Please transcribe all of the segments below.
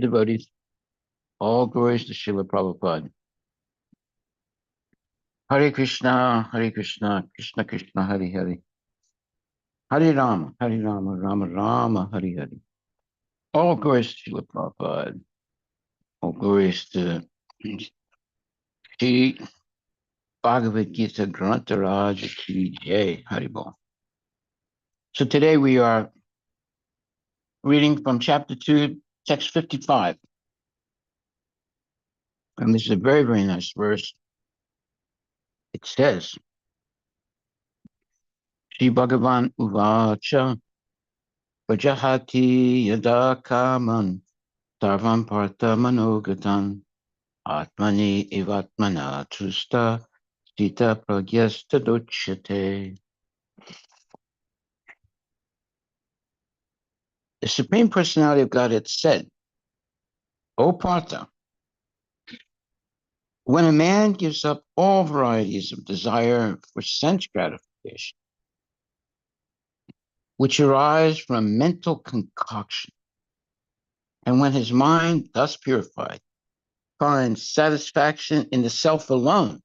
devotees. All glories to Srila Prabhupada. Hare Krishna, Krishna Krishna, Hare Hare. Hare Rama, Rama Rama, Hare Hare. All glories to Srila Prabhupada. All glories to Sri Bhagavad Gita Grantaraj Ki Jai, Haribol. So today we are reading from chapter 2, text 55. And this is a very, very nice verse. It says, Shri Bhagavan Uvacha Vajahati Yada Kaman Sarvam Partha Manogatan Atmani Ivatmana Trusta Sita Pragyasta Dochyate. The Supreme Personality of Godhead said, O Partha, when a man gives up all varieties of desire for sense gratification, which arise from mental concoction, and when his mind, thus purified, finds satisfaction in the self alone,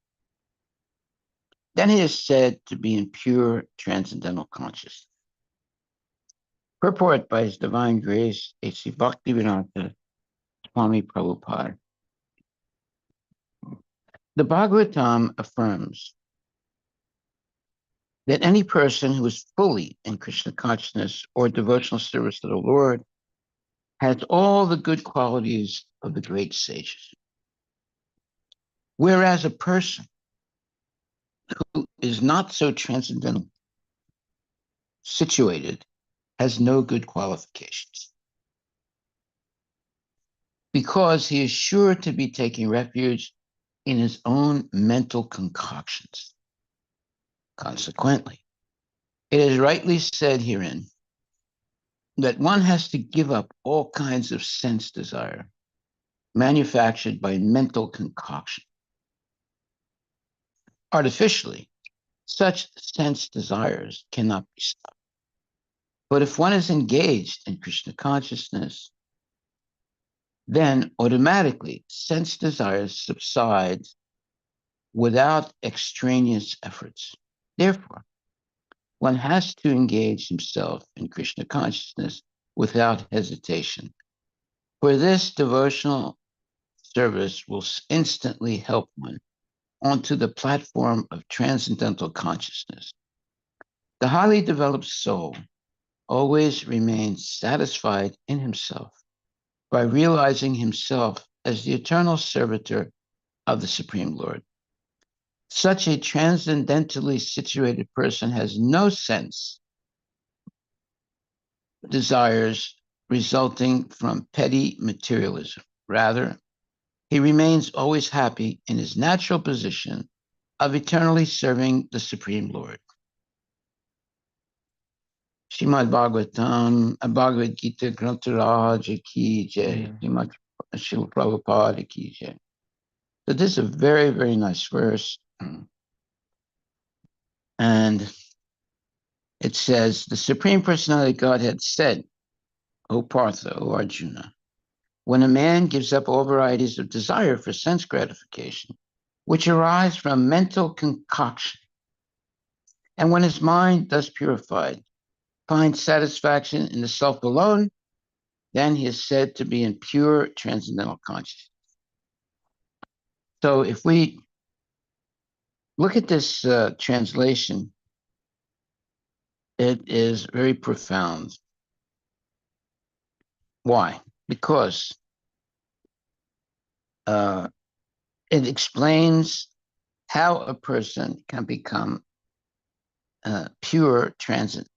then he is said to be in pure transcendental consciousness. Purport by His Divine Grace, A.C. Bhaktivedanta Swami Prabhupada. The Bhagavatam affirms that any person who is fully in Krishna consciousness or devotional service to the Lord has all the good qualities of the great sages. Whereas a person who is not so transcendental situated has no good qualifications, because he is sure to be taking refuge in his own mental concoctions. Consequently, it is rightly said herein that one has to give up all kinds of sense desire manufactured by mental concoction. Artificially, such sense desires cannot be stopped. But if one is engaged in Krishna consciousness, then automatically sense desires subside without extraneous efforts. Therefore, one has to engage himself in Krishna consciousness without hesitation. For this, devotional service will instantly help one onto the platform of transcendental consciousness. The highly developed soul always remains satisfied in himself by realizing himself as the eternal servitor of the Supreme Lord. Such a transcendentally situated person has no sense desires resulting from petty materialism. Rather, he remains always happy in his natural position of eternally serving the Supreme Lord. Srimad Bhagavatam, Bhagavad Gita, Grantaraj Ki Jai, Srimad Srila Prabhupada Ki Jai. So this is a very, very nice verse. And it says, the Supreme Personality of Godhead said, O Partha, O Arjuna, when a man gives up all varieties of desire for sense gratification, which arise from mental concoction, and when his mind, thus purified, finds satisfaction in the self alone, then he is said to be in pure transcendental consciousness. So if we look at this translation, it is very profound. Why? Because it explains how a person can become pure transcendentally,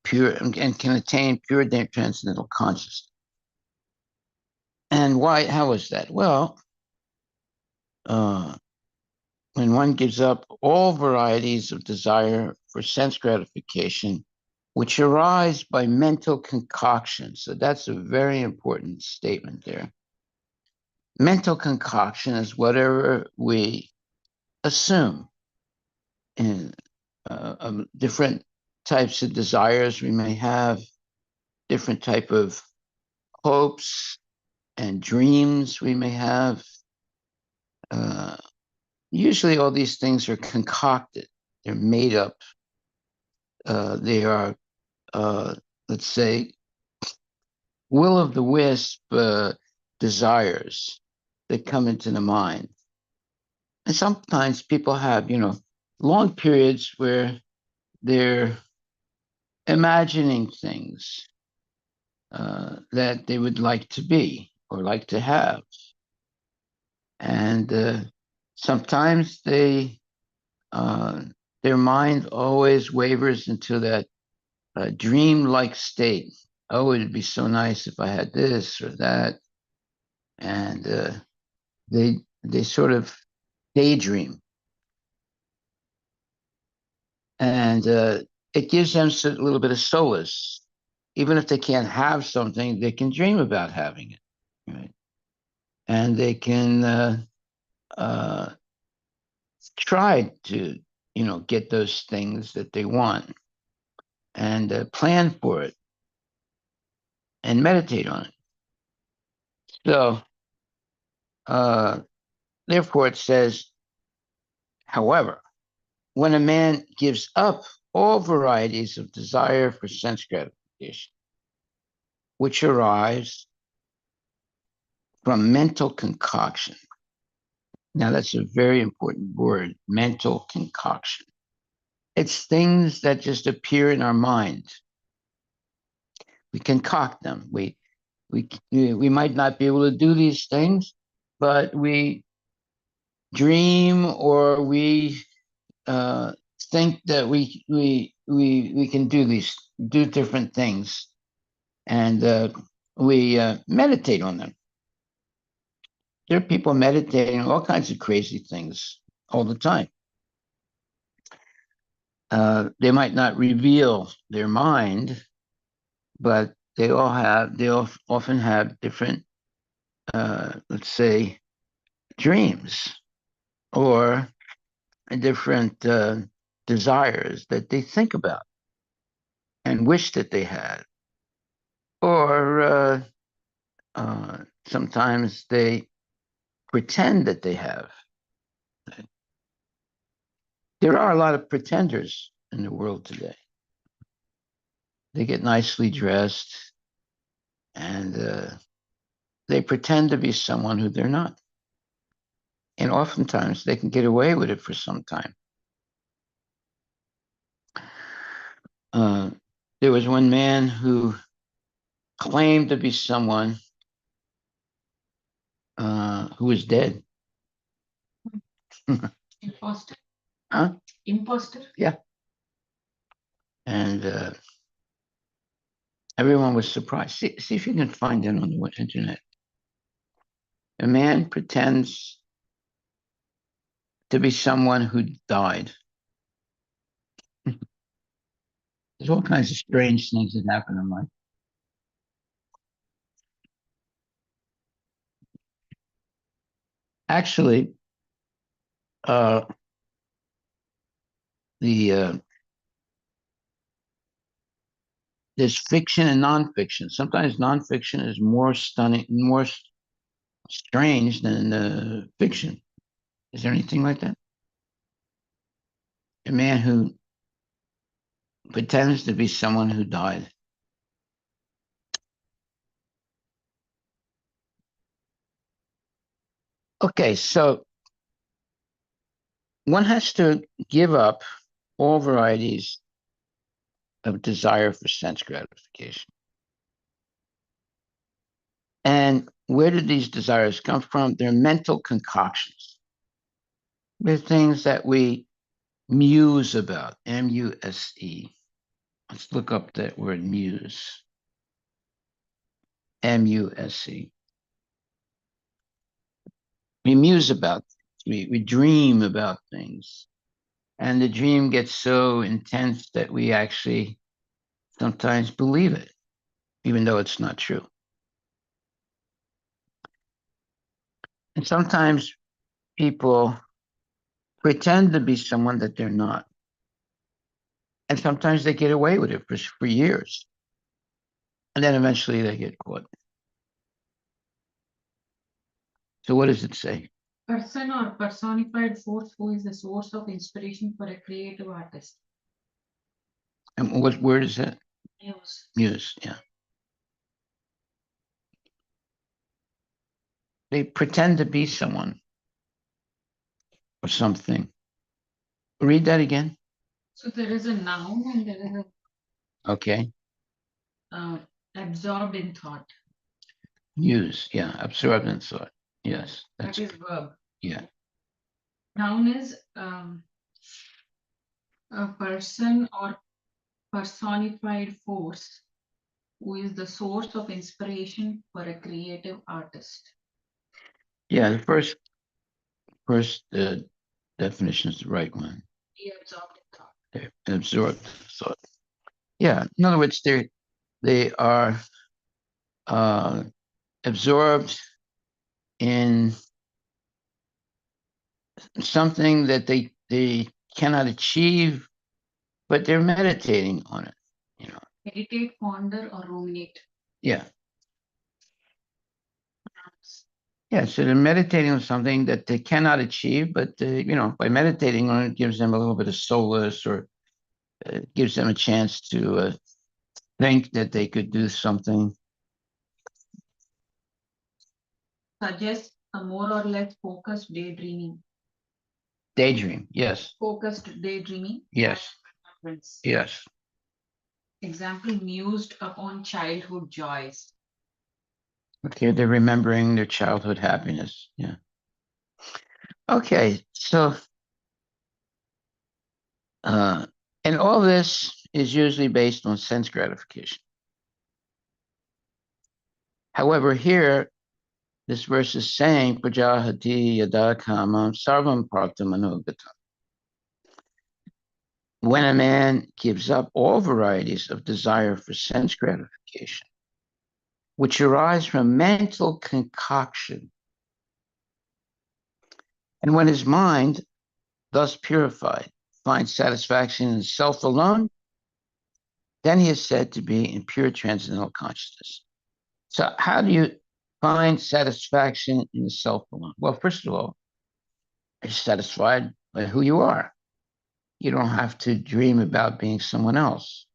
pure, and can attain pure transcendental consciousness. And why? How is that? Well, when one gives up all varieties of desire for sense gratification, which arise by mental concoction. So that's a very important statement there. Mental concoction is whatever we assume in different types of desires we may have, different type of hopes and dreams we may have. Uh, Usually all these things are concocted. They're made up. They are, uh, let's say, will of the wisp desires that come into the mind. And sometimes people have, long periods where they're imagining things that they would like to be or like to have. And sometimes uh, their mind always wavers into that dream-like state. Oh, it'd be so nice if I had this or that. And they sort of daydream. And it gives them a little bit of solace. Even if they can't have something, they can dream about having it, right? And they can uh, try to, get those things that they want and plan for it and meditate on it. So, uh, therefore, it says, however, when a man gives up all varieties of desire for sense gratification, which arise from mental concoction. Now, that's a very important word, mental concoction. It's things that just appear in our mind. We concoct them. We might not be able to do these things, but we dream or we uh, think that we can do different things, and we meditate on them. There are people meditating on all kinds of crazy things all the time. They might not reveal their mind, but they often have different, let's say, dreams or different desires that they think about and wish that they had. Or sometimes they pretend that they have. There are a lot of pretenders in the world today. They get nicely dressed and they pretend to be someone who they're not. And oftentimes they can get away with it for some time. Uh, there was one man who claimed to be someone who was dead. Imposter. Huh? Imposter. Yeah. And everyone was surprised. See if you can find it on the internet. A man pretends to be someone who died. There's all kinds of strange things that happen in life. Actually, uh, the there's fiction and nonfiction. Sometimes nonfiction is more stunning, more strange than fiction. Is there anything like that? A man who pretends to be someone who died. Okay, so one has to give up all varieties of desire for sense gratification. And where did these desires come from? They're mental concoctions. They're things that we muse about, M-U-S-E. Let's look up that word muse, M-U-S-E. We muse about things. We dream about things. And the dream gets so intense that we actually sometimes believe it, even though it's not true. And sometimes people pretend to be someone that they're not. And sometimes they get away with it for years. And then eventually they get caught. So what does it say? Person or personified force who is the source of inspiration for a creative artist. And what word is that? Muse. Muse, yeah. They pretend to be someone or something. Read that again. So there is a noun and there is Okay. a absorbed in thought. Muse, yeah. Absorbed in thought. Yes. That is verb. Yeah. Noun is a person or personified force who is the source of inspiration for a creative artist. Yeah, the first definition is the right one. Be absorbed in thought. They're absorbed thought. Yeah. In other words, they are absorbed in something that they cannot achieve, but they're meditating on it. You know. Meditate, ponder, or ruminate. Yeah. Yeah, so they're meditating on something that they cannot achieve, but by meditating on it, gives them a little bit of solace, or gives them a chance to think that they could do something. Suggests a more or less focused daydreaming. Daydream, yes. Focused daydreaming. Yes. Yes. Example, mused upon childhood joys. Okay, they're remembering their childhood happiness. Yeah. Okay, so and all this is usually based on sense gratification. However, here, this verse is saying, Prajahati yada kamam sarvam partamanogata. When a man gives up all varieties of desire for sense gratification, which arise from mental concoction, and when his mind, thus purified, finds satisfaction in self alone, then he is said to be in pure transcendental consciousness. So, how do you find satisfaction in the self alone? Well, first of all, you're satisfied by who you are. You don't have to dream about being someone else.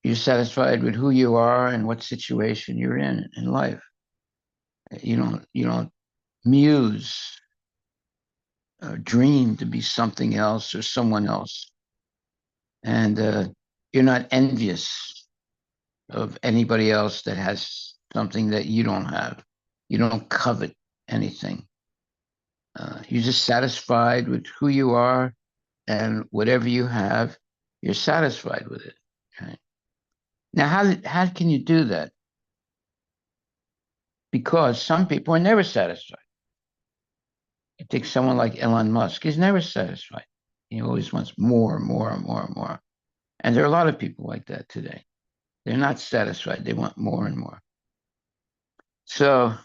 You're satisfied with who you are and what situation you're in life. You don't muse or dream to be something else or someone else, and you're not envious of anybody else that has something that you don't have. You don't covet anything. You're just satisfied with who you are, and whatever you have, you're satisfied with it. Right? Now, how can you do that? Because some people are never satisfied. You take someone like Elon Musk, he's never satisfied. He always wants more and more and more and more. And there are a lot of people like that today. They're not satisfied. They want more and more. So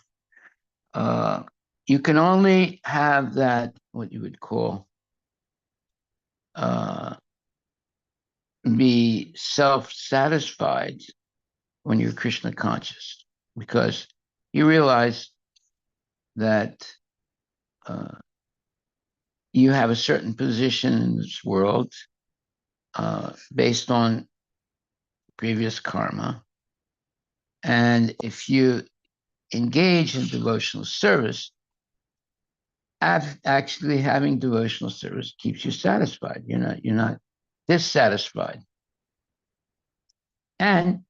you can only have that, what you would call, uh, be self-satisfied when you're Krishna conscious, because you realize that you have a certain position in this world based on previous karma. And if you engage in devotional service, actually having devotional service keeps you satisfied. You're not dissatisfied. And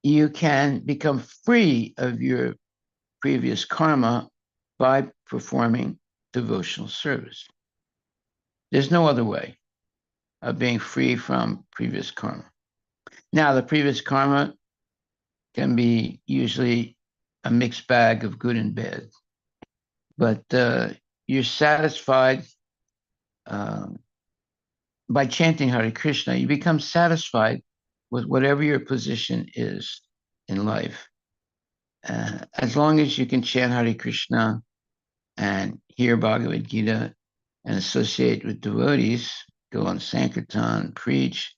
you can become free of your previous karma by performing devotional service. There's no other way of being free from previous karma. Now, the previous karma can be usually a mixed bag of good and bad, but you're satisfied by chanting Hare Krishna. You become satisfied with whatever your position is in life. As long as you can chant Hare Krishna and hear Bhagavad Gita and associate with devotees, go on Sankirtan, preach,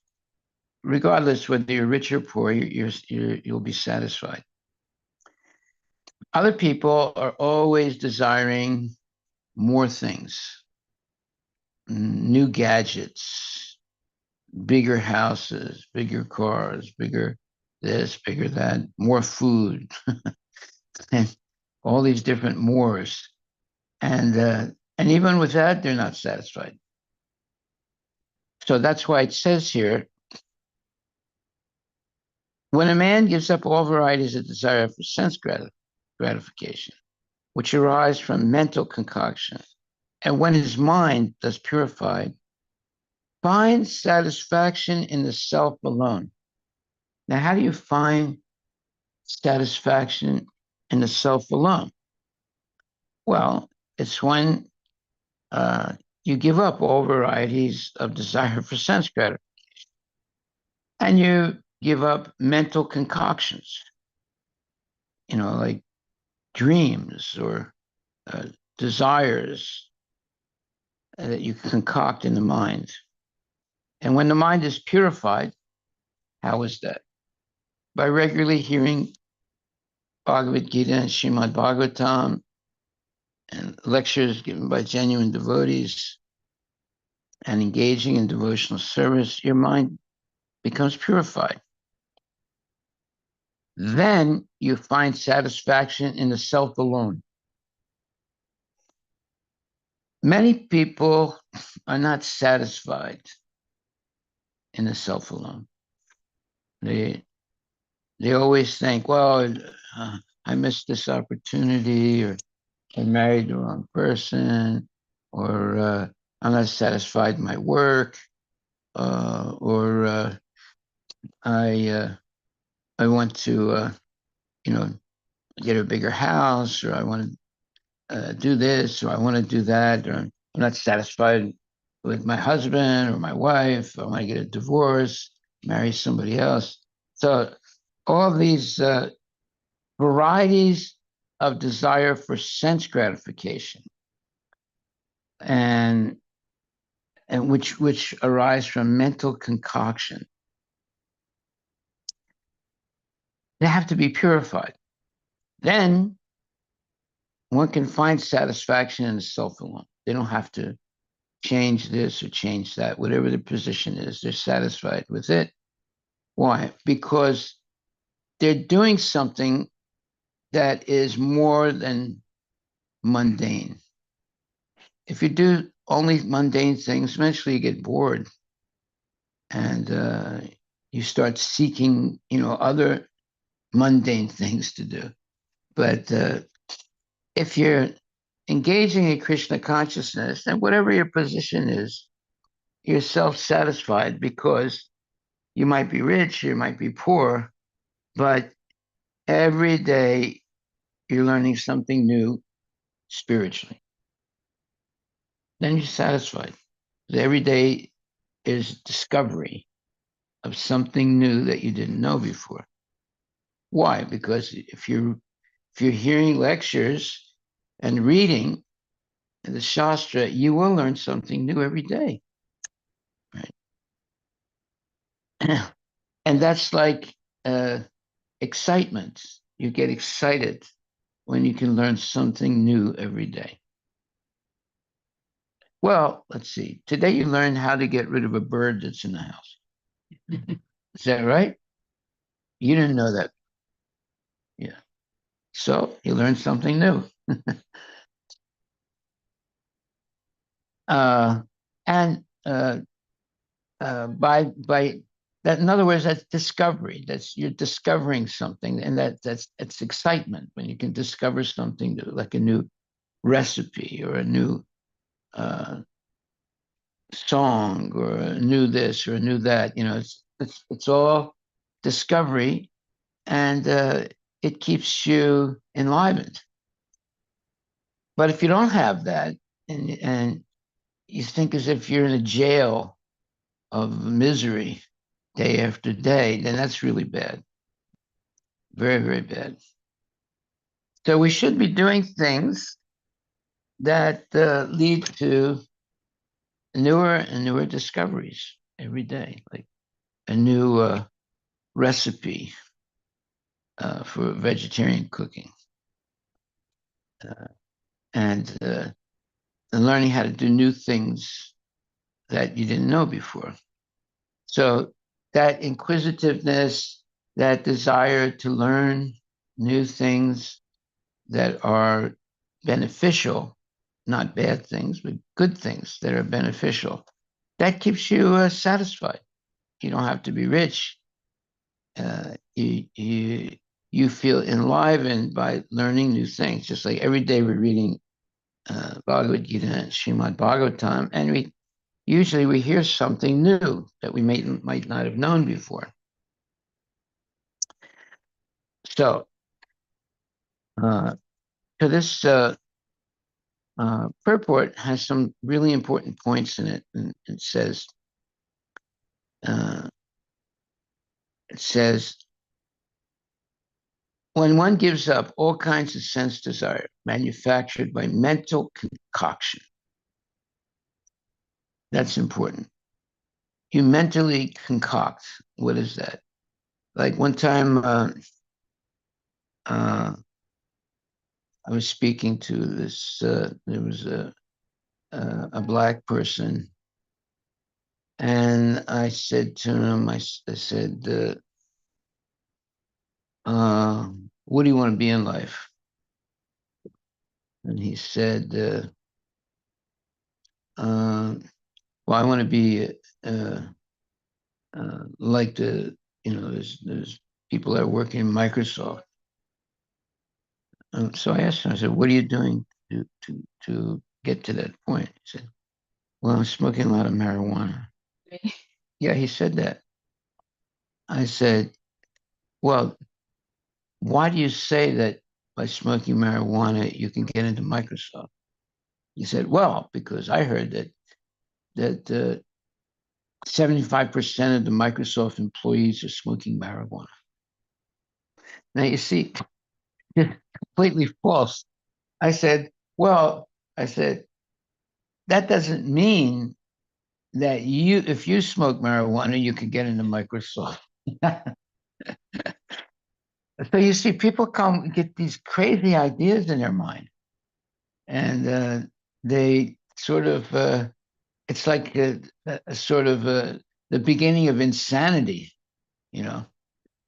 regardless whether you're rich or poor, you'll be satisfied. Other people are always desiring more things, new gadgets, bigger houses, bigger cars, bigger this, bigger that, more food, and all these different mores. And even with that, they're not satisfied. So that's why it says here, when a man gives up all varieties of desire for sense gratification, which arise from mental concoction, and when his mind, thus purified, finds satisfaction in the self alone. Now, how do you find satisfaction in the self alone? Well, it's when you give up all varieties of desire for sense gratification and you give up mental concoctions, like dreams or uh, desires that you concoct in the mind. And when the mind is purified, how is that? By regularly hearing Bhagavad Gita and Srimad Bhagavatam and lectures given by genuine devotees and engaging in devotional service, your mind becomes purified. Then you find satisfaction in the self alone. Many people are not satisfied in the self alone. They always think, well, I missed this opportunity, or I married the wrong person, or I'm not satisfied in my work, or I want to get a bigger house, or I want to do this, or I want to do that, or I'm not satisfied with my husband or my wife. I want to get a divorce, marry somebody else. So all these varieties of desire for sense gratification, and which arise from mental concoction, they have to be purified. Then one can find satisfaction in the self alone. They don't have to change this or change that. Whatever the position is, they're satisfied with it. Why? Because they're doing something that is more than mundane. If you do only mundane things, eventually you get bored and you start seeking, other mundane things to do. But if you're engaging in Krishna consciousness, and whatever your position is, you're self-satisfied because you might be rich, you might be poor, but every day you're learning something new spiritually. Then you're satisfied. Every day is discovery of something new that you didn't know before. Why? Because if you're hearing lectures and reading the Shastra, you will learn something new every day. Right? And that's like excitement. You get excited when you can learn something new every day. Well, let's see. Today you learned how to get rid of a bird that's in the house. Is that right? You didn't know that. Yeah. So you learned something new. uh, and by that, in other words, that's discovery. That's you're discovering something, and that's excitement when you can discover something new, like a new recipe or a new uh, song or a new this or a new that. It's all discovery, and it keeps you enlivened. But if you don't have that, and you think as if you're in a jail of misery day after day, then that's really bad. Very, very bad. So we should be doing things that lead to newer and newer discoveries every day. Like a new recipe for vegetarian cooking, and learning how to do new things that you didn't know before. So that inquisitiveness, that desire to learn new things that are beneficial, not bad things, but good things that are beneficial, that keeps you satisfied. You don't have to be rich. You feel enlivened by learning new things. Just like every day we're reading Bhagavad Gita and Srimad Bhagavatam, and we hear something new that we might not have known before. So, so this purport has some really important points in it, and it says, when one gives up all kinds of sense desire manufactured by mental concoction, that's important. You mentally concoct. What is that? Like one time, I was speaking to this. There was a black person, and I said to him, I said, "What do you want to be in life?" And he said, "Well, I want to be uh, like there's people that work in Microsoft." So I asked him, I said, "What are you doing to get to that point?" He said, "Well, I'm smoking a lot of marijuana." Yeah, he said that. I said, "Well, why do you say that by smoking marijuana you can get into Microsoft?" He said, "Well, because I heard that 75% of the Microsoft employees are smoking marijuana." Now you see, completely false. I said, "Well," I said, "that doesn't mean that if you smoke marijuana, you can get into Microsoft." So you see, people get these crazy ideas in their mind, and they sort of, it's like a sort of the beginning of insanity, you know.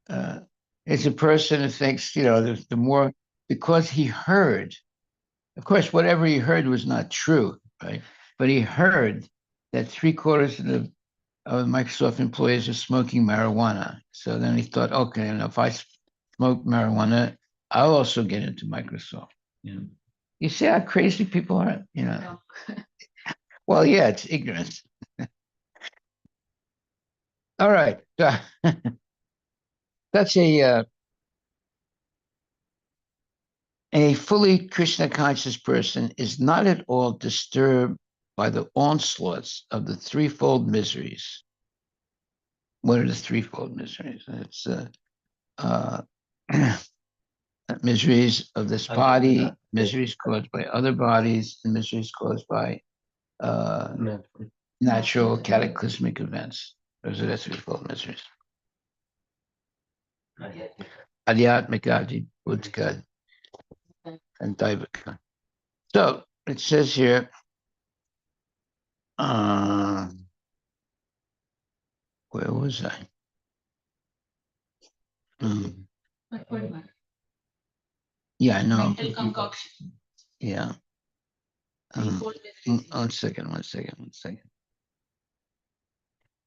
Uh, it's a person who thinks, the more, because he heard, of course, whatever he heard was not true, right? But he heard that three-quarters of Microsoft employees are smoking marijuana. So then he thought, okay, and if I smoke marijuana, I'll also get into Microsoft. You see how crazy people are, No. Well, yeah, it's ignorance. All right. That's a fully Krishna conscious person is not at all disturbed by the onslaughts of the threefold miseries. What are the threefold miseries? It's uh, miseries of this body, miseries caused by other bodies, and miseries caused by uh, natural cataclysmic events. Those are the threefold miseries. Adhyatmika, Buddhika, and Daivika. So it says here, where was I? Yeah, I know. Mental concoction. Yeah. One second.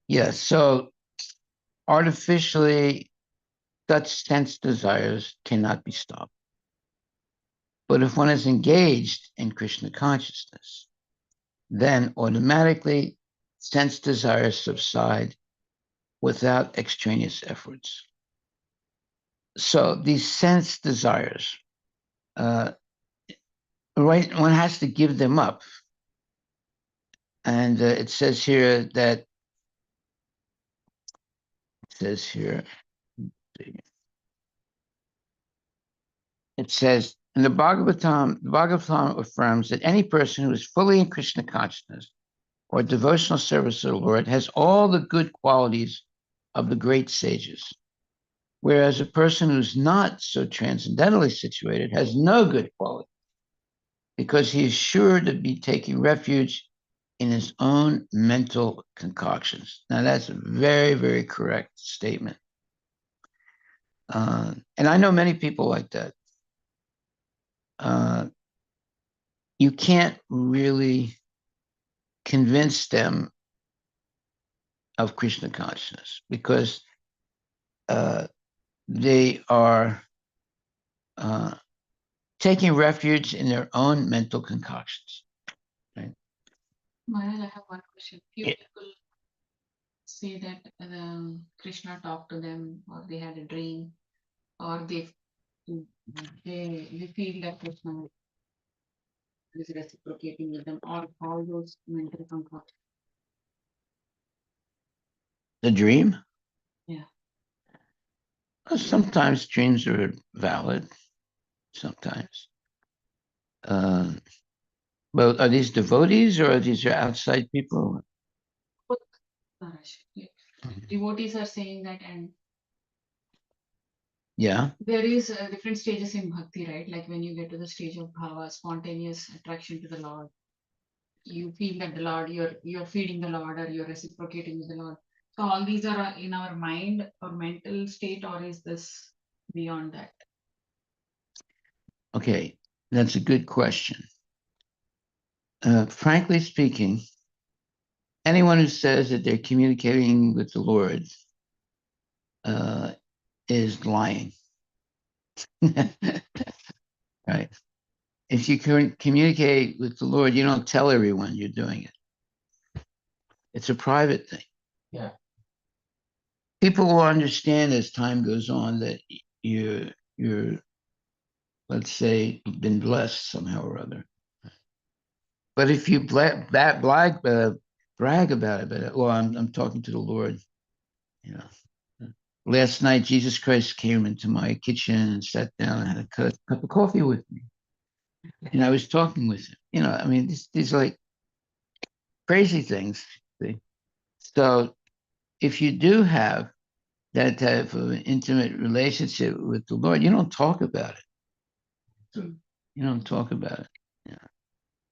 Yeah, so artificially, such sense desires cannot be stopped. But if one is engaged in Krishna consciousness, then automatically sense desires subside without extraneous efforts. So these sense desires, right, one has to give them up. And it says here that, it says in the Bhagavatam affirms that any person who is fully in Krishna consciousness or devotional service to the Lord has all the good qualities of the great sages. Whereas a person who's not so transcendentally situated has no good quality because he is sure to be taking refuge in his own mental concoctions. Now, that's a very, very correct statement. And I know many people like that. You can't really convince them of Krishna consciousness because they are taking refuge in their own mental concoctions. Right? Maharaj, I have one question. Few Yeah. people say that Krishna talked to them, or they had a dream, or they feel that Krishna is reciprocating with them, or all those mental concoctions. The dream? Yeah. Well, sometimes dreams are valid, sometimes. But are these devotees or are these your outside people? Both, Maharaj. Devotees are saying that, and Yeah. there is different stages in bhakti, right? Like when you get to the stage of bhava, spontaneous attraction to the Lord, you feel that the Lord, you're feeding the Lord, or you're reciprocating with the Lord. So all these are in our mind or mental state, or is this beyond that? Okay. That's a good question. Frankly speaking, anyone who says that they're communicating with the Lord is lying. Right. If you can communicate with the Lord, you don't tell everyone you're doing it. It's a private thing. Yeah. People will understand as time goes on that you're let's say been blessed somehow or other. But if you brag about it, well, I'm talking to the Lord, you know. Last night, Jesus Christ came into my kitchen and sat down and had a cup of coffee with me. And I was talking with him. You know, I mean, these like crazy things. See? So if you do have that type of intimate relationship with the Lord, you don't talk about it. You don't talk about it. Yeah.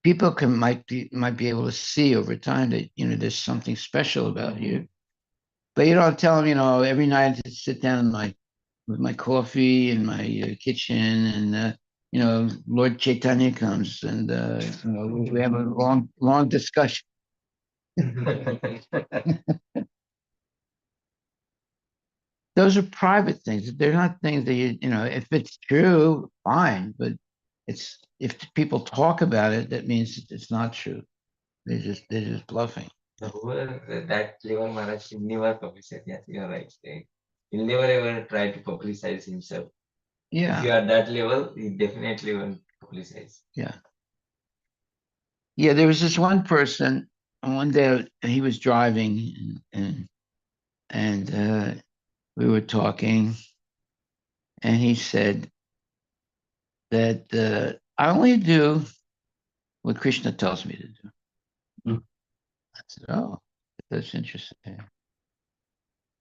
People might be able to see over time that there's something special about you, but you don't tell them. Every night I sit down with my coffee in my kitchen, and Lord Chaitanya comes, and we have a long discussion. Those are private things. They're not things that if it's true, fine. But if people talk about it, that means it's not true. They're just bluffing. Whoever that clever Maharaj will never publicize. Yes, you're right. He'll never ever try to publicize himself. If you Yeah, are that level, he definitely won't publicize. yeah, yeah. There was this one person. And one day he was driving, and we were talking, and he said that I only do what Krishna tells me to do. Mm. I said, "Oh, that's interesting.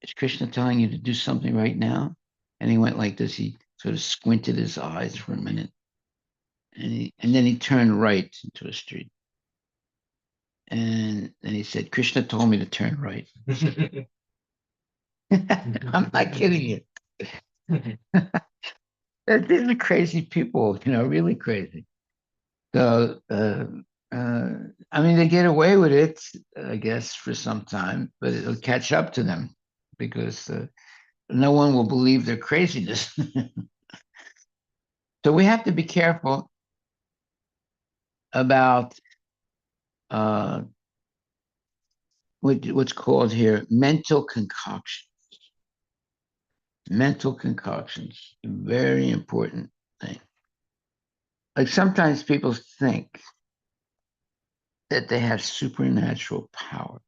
Is Krishna telling you to do something right now?" And he went like this. He sort of squinted his eyes for a minute, and then he turned right into a street. And then he said, "Krishna told me to turn right." I'm not kidding you. These are crazy people, really crazy. So, I mean, they get away with it, I guess, for some time, but it'll catch up to them because no one will believe their craziness. So we have to be careful about uh, what's called here mental concoctions. Mental concoctions, a very important thing. Like sometimes people think that they have supernatural powers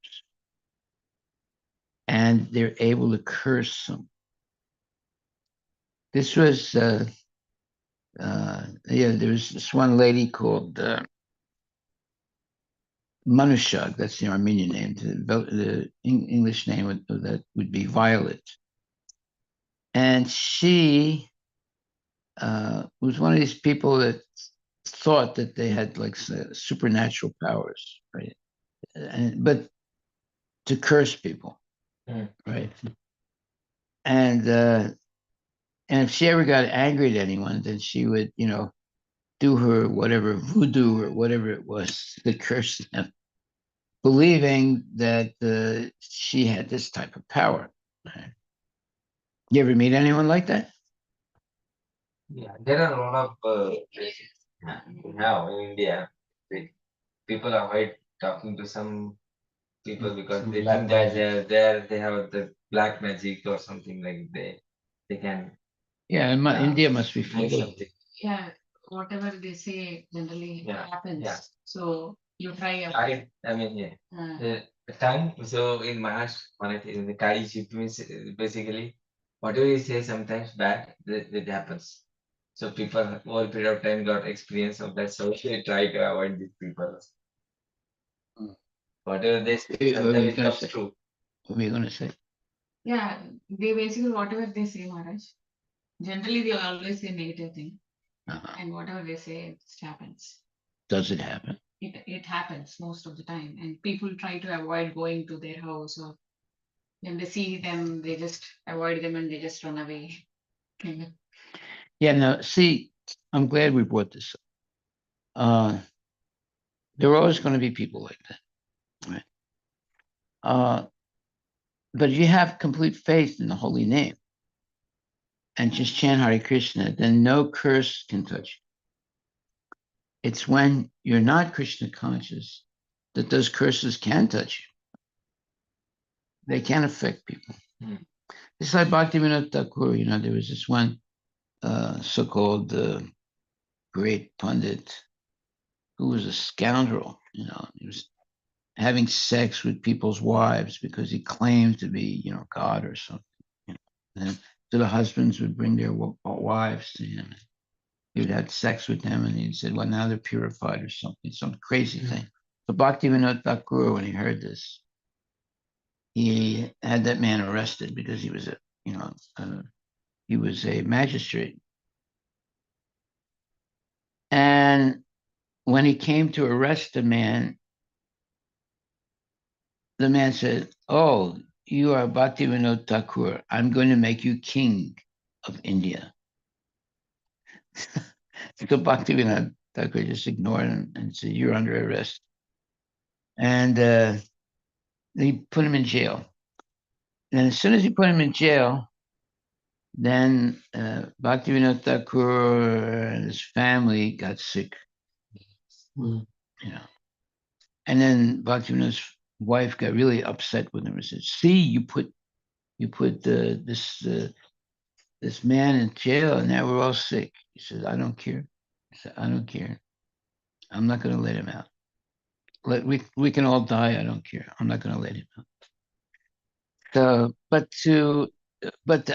and they're able to curse some. This was, there was this one lady called Manushag, that's the Armenian name. The English name that would be Violet. And she was one of these people that thought that they had like supernatural powers, right? But to curse people, right? And if she ever got angry at anyone, then she would, do her whatever voodoo or whatever it was to curse them, believing that she had this type of power. Right? You ever meet anyone like that? Yeah, there are a lot of places now in India. People avoid talking to some people because Some they black think that magic. they have the black magic or something like they can Yeah, India must be do full of. something. Yeah, whatever they say generally Yeah, happens. yeah. So you try. I mean, yeah. Uh, The tongue, so in Maharashtra, in the Kali Chip means basically whatever you say sometimes bad, that happens. So people over a period of time got experience of that, so they try to avoid these people. Whatever they say, What were sometimes you it going to comes say? true. What were you going to say? yeah, they basically whatever they say, Maharaj. Generally, they always say negative thing, and whatever they say, it just happens. Does it happen? It happens most of the time, and people try to avoid going to their house, or when they see them, they just avoid them and they just run away. Kind of. Yeah, no, see, I'm glad we brought this up. There are always going to be people like that. Right? But if you have complete faith in the holy name and just chant Hare Krishna, then no curse can touch you. It's when you're not Krishna conscious that those curses can touch you. They can affect people. It's like Bhaktivinoda Thakur, there was this one so-called great pundit who was a scoundrel, he was having sex with people's wives because he claimed to be, God or something. And so the husbands would bring their wives to him. He would have sex with them, and he said, "Well, now they're purified or something, some crazy thing." So Bhaktivinoda Thakur, when he heard this, he had that man arrested because he was he was a magistrate. And when he came to arrest the man said, "Oh, you are Bhaktivinoda Thakur. I'm going to make you king of India." So Bhaktivinoda Thakur just ignored him and said, "You're under arrest." And he put him in jail. And as soon as he put him in jail, then Bhaktivinoda Thakur and his family got sick. And then Bhaktivinoda's wife got really upset with him and said, "See, you put this man in jail, and now we're all sick." He said, "I don't care." He said, "I don't care. I'm not going to let him out. We can all die. I don't care. I'm not going to let him out." So,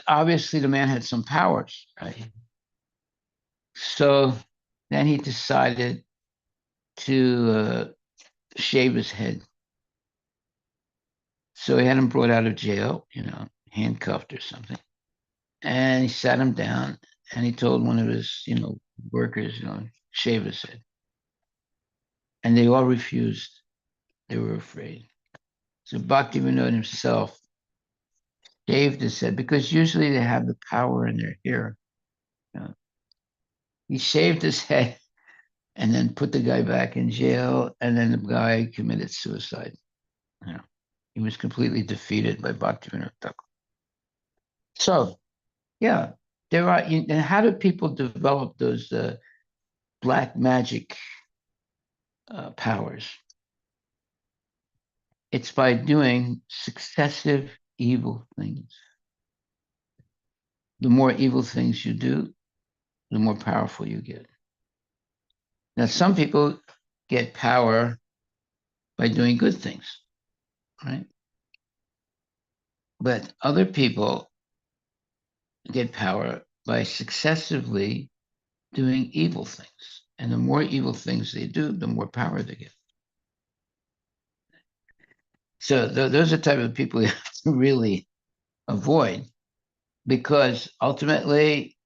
obviously the man had some powers, right? So then he decided to shave his head. So he had him brought out of jail, handcuffed or something. And he sat him down and he told one of his, workers, shave his head. And they all refused. They were afraid. So Bhaktivinoda himself shaved his head because usually they have the power in their hair. He shaved his head and then put the guy back in jail. And then the guy committed suicide. He was completely defeated by Bhaktivinoda Thakur. So, yeah, there are. And how do people develop those black magic powers? It's by doing successive evil things. The more evil things you do, the more powerful you get. Now, some people get power by doing good things, right? But other people get power by successively doing evil things. And the more evil things they do, the more power they get. So those are the type of people you have to really avoid, because ultimately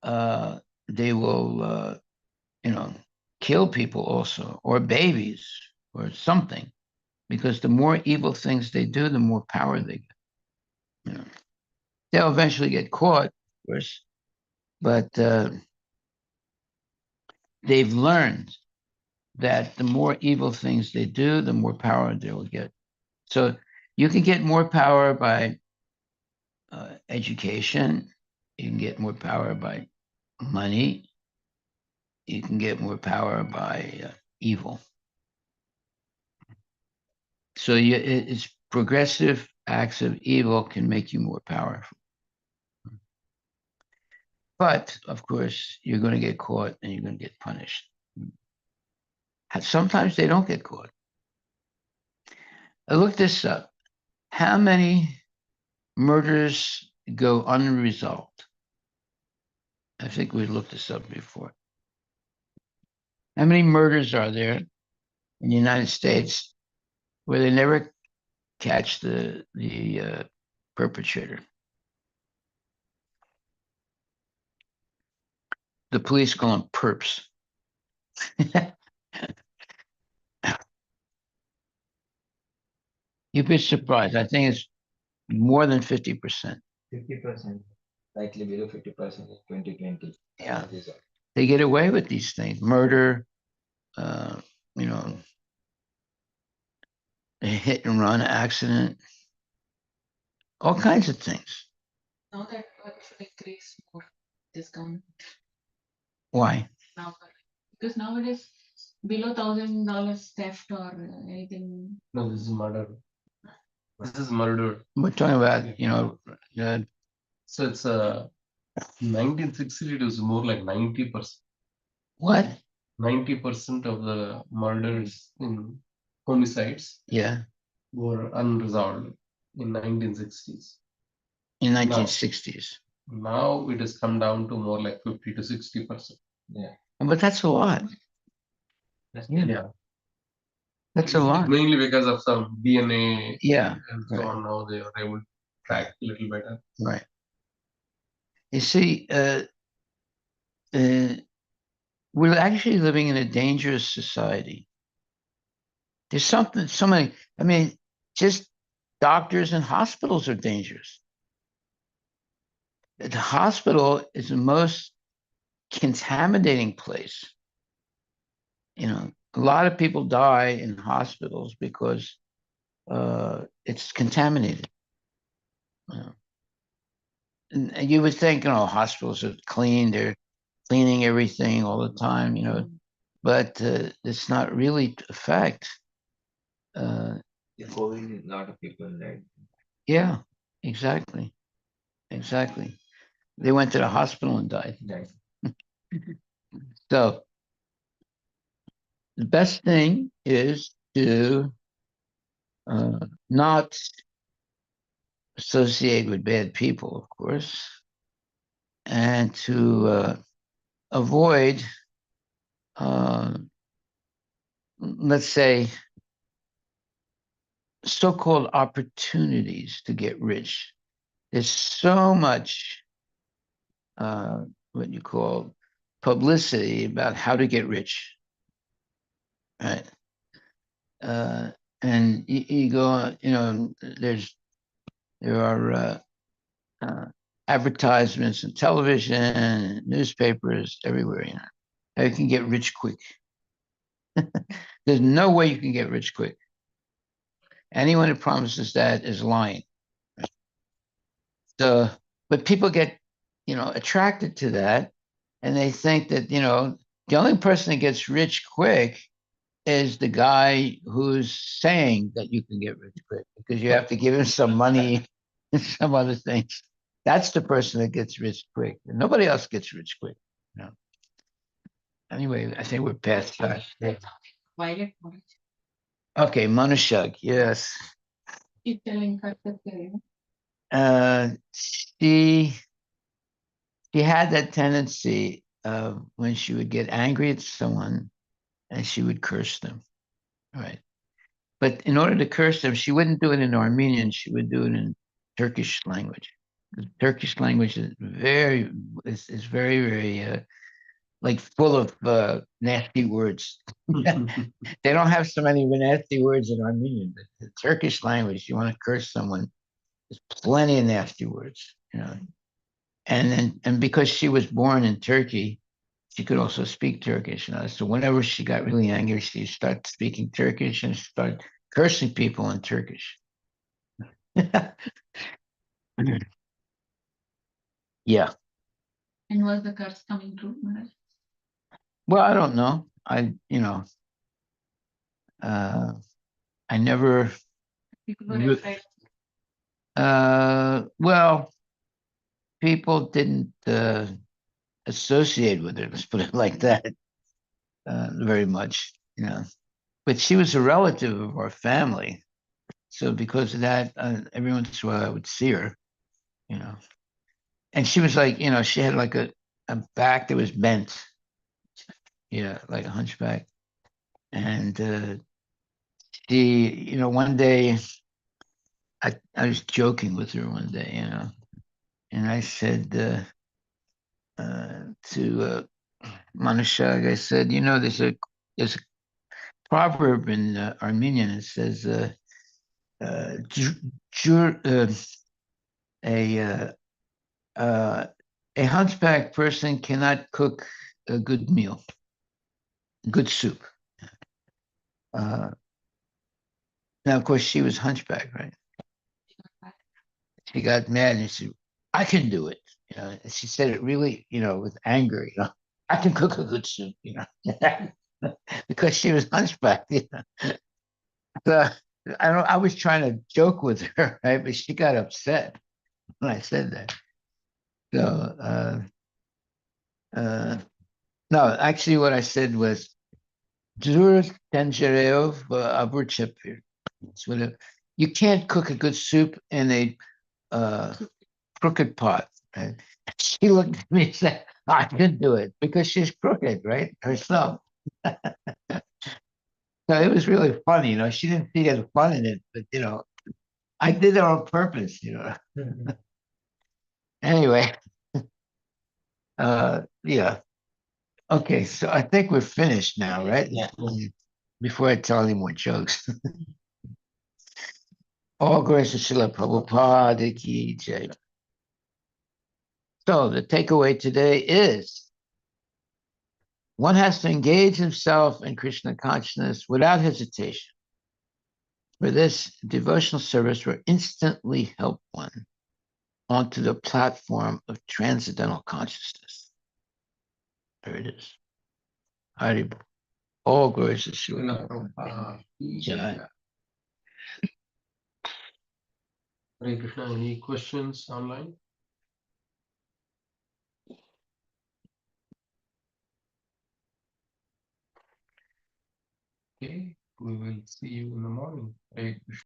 they will, kill people also, or babies, or something. Because the more evil things they do, the more power they get. You know, they'll eventually get caught, of course, but they've learned that the more evil things they do, the more power they will get. So you can get more power by education. You can get more power by money. You can get more power by evil. So it's progressive acts of evil can make you more powerful. But of course, you're going to get caught and you're going to get punished. Sometimes they don't get caught. I looked this up. How many murders go unresolved? I think we looked this up before. How many murders are there in the United States where they never catch the perpetrator? The police call them perps. You'd be surprised. I think it's more than 50%. 50%, slightly below 50% in 2020. Yeah. They get away with these things: murder, uh, you know, a hit and run accident, all kinds of things. Now that one should increase more this government. Why? Now, because nowadays below $1,000 theft or anything. No, this is murder. This is murder. We're talking about, So it's 1960, it was more like 90%. what? 90% of the murders in homicides Yeah, were unresolved in 1960s. in 1960s. Now it has come down to more like 50 to 60%. Yeah. But that's a lot. Yeah. That's a lot. Mainly because of some DNA Yeah, and so right. on. Now they are able to track a little better. Right. You see, we're actually living in a dangerous society. There's so many, just doctors and hospitals are dangerous. The hospital is the most contaminating place. A lot of people die in hospitals because it's contaminated. And you would think, hospitals are clean, they're cleaning everything all the time, but it's not really a fact. COVID, a lot of people died. Yeah, exactly. They went to the hospital and died. So the best thing is to not associate with bad people, of course, and to avoid, let's say, so-called opportunities to get rich. There's so much what you call publicity about how to get rich, right? And you go, there are advertisements in television, and newspapers, everywhere. How you can get rich quick. There's no way you can get rich quick. Anyone who promises that is lying. So, but people get, attracted to that, and they think that, the only person that gets rich quick is the guy who's saying that you can get rich quick, because you have to give him some money and some other things. That's the person that gets rich quick. Nobody else gets rich quick. Anyway, I think we're past that. Violet Maharaj. Okay, Manushag, yes. Keep telling her that She had that tendency of when she would get angry at someone and she would curse them. Right. But in order to curse them, she wouldn't do it in Armenian. She would do it in Turkish language. The Turkish language is very, very like full of nasty words. They don't have so many nasty words in Armenian, but the Turkish language, you want to curse someone, there's plenty of nasty words, you know. And because she was born in Turkey, she could also speak Turkish. You know? So whenever she got really angry, she'd start speaking Turkish and start cursing people in Turkish. Yeah. And was the curse coming true, Maharaj? Well, I don't know. I never. People were afraid. Well, people didn't associate with her. Let's put it like that. Very much, you know. But she was a relative of our family, so because of that, every once in a while I would see her, you know. And she was like, you know, she had like a back that was bent, yeah, like a hunchback. And she, you know, one day I was joking with her one day, you know, and I said to Manashag, I said, you know, there's a proverb in Armenian. It says, jur, a a hunchback person cannot cook a good meal, good soup. Now, of course, she was hunchback, right? She got mad and she said, "I can do it." You know, and she said it really, you know, with anger. You know, I can cook a good soup. You know, because she was hunchback. You know, so I was trying to joke with her, right? But she got upset when I said that. So, no, actually, what I said was, "Dur tencereov abur chepir." You can't cook a good soup in a uh, crooked pot. Right? She looked at me and said, I can do it because she's crooked, right? Herself. So it was really funny, you know. She didn't see any fun in it, but you know, I did it on purpose, you know. Anyway, yeah. Okay, so I think we're finished now, right? Yeah. Before I tell any more jokes. All grace to Srila Prabhupada ki jai. So the takeaway today is one has to engage himself in Krishna consciousness without hesitation. For this, devotional service will instantly help one onto the platform of transcendental consciousness. There it is. Haribo. All glories to Srila Prabhupada. Jai. Hare Krishna, any questions online? Okay, we will see you in the morning. Hare Krishna.